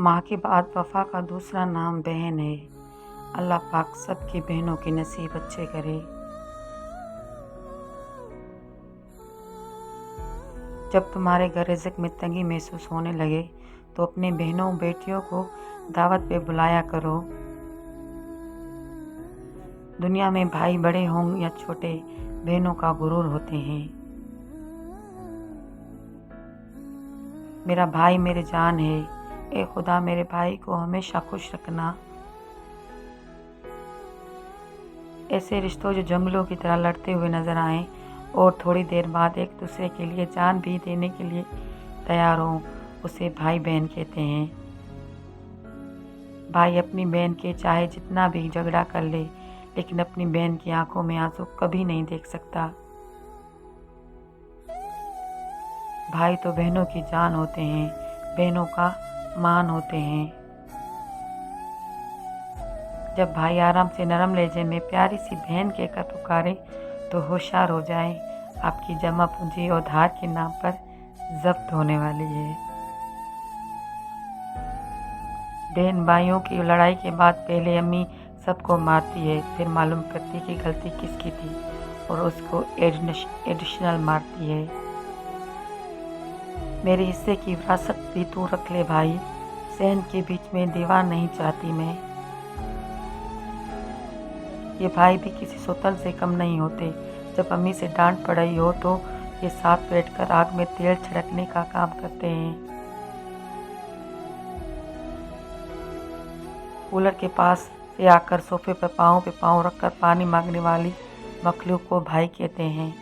माँ के बाद वफ़ा का दूसरा नाम बहन है। अल्लाह पाक सबकी बहनों के नसीब अच्छे करे। जब तुम्हारे घर रिज़्क़ में तंगी महसूस होने लगे तो अपने बहनों बेटियों को दावत पे बुलाया करो। दुनिया में भाई बड़े हों या छोटे, बहनों का गुरूर होते हैं। मेरा भाई मेरी जान है, ए खुदा मेरे भाई को हमेशा खुश रखना। ऐसे रिश्तों जो जंगलों की तरह लड़ते हुए नजर आएं और थोड़ी देर बाद एक दूसरे के लिए जान भी देने के लिए तैयार हों, उसे भाई बहन कहते हैं। भाई अपनी बहन के चाहे जितना भी झगड़ा कर ले, लेकिन अपनी बहन की आंखों में आंसू कभी नहीं देख सकता। भाई तो बहनों की जान होते हैं, बहनों का मान होते हैं। जब भाई आराम से नरम लहजे में प्यारी सी बहन कहकर पुकारे तो होशियार हो जाएं, आपकी जमा पूंजी और धार के नाम पर जब्त होने वाली है। बहन भाइयों की लड़ाई के बाद पहले अम्मी सबको मारती है, फिर मालूम करती कि गलती किसकी थी और उसको एडिशनल मारती है। मेरे हिस्से की विरासत भी तू रख ले भाई, सहन के बीच में दीवार नहीं चाहती मैं। ये भाई भी किसी सुतन से कम नहीं होते। जब अम्मी से डांट पड़ी हो तो ये साथ बैठकर आग में तेल छिड़कने का काम करते हैं। कूलर के पास से आकर सोफे पर पाँव रखकर पानी मांगने वाली मखलूक को भाई कहते हैं।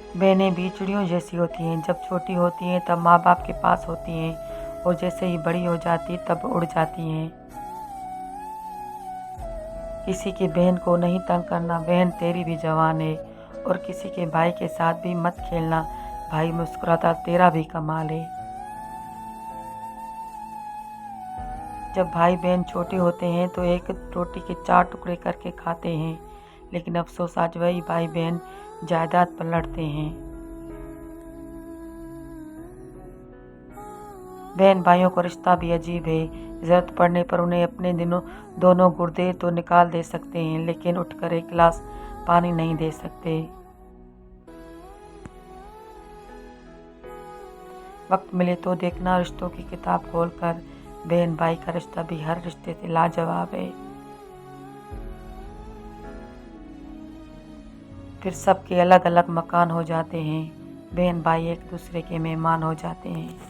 बहनें भी चिड़ियों जैसी होती हैं, जब छोटी होती हैं तब माँ बाप के पास होती हैं और जैसे ही बड़ी हो जाती तब उड़ जाती हैं। किसी की बहन को नहीं तंग करना, बहन तेरी भी जवान है। और किसी के भाई के साथ भी मत खेलना, भाई मुस्कुराता तेरा भी कमाल है। जब भाई बहन छोटे होते हैं तो एक रोटी के 4 टुकड़े करके खाते हैं, लेकिन अफसोस आज वही भाई बहन जायदाद पर लड़ते हैं। बहन भाइयों का रिश्ता भी अजीब है। जरूरत पड़ने पर उन्हें अपने दोनों गुर्दे तो निकाल दे सकते हैं, लेकिन उठकर एक गिलास पानी नहीं दे सकते। वक्त मिले तो देखना रिश्तों की किताब खोलकर, बहन भाई का रिश्ता भी हर रिश्ते से लाजवाब है। फिर सबके अलग अलग मकान हो जाते हैं, बहन भाई एक दूसरे के मेहमान हो जाते हैं।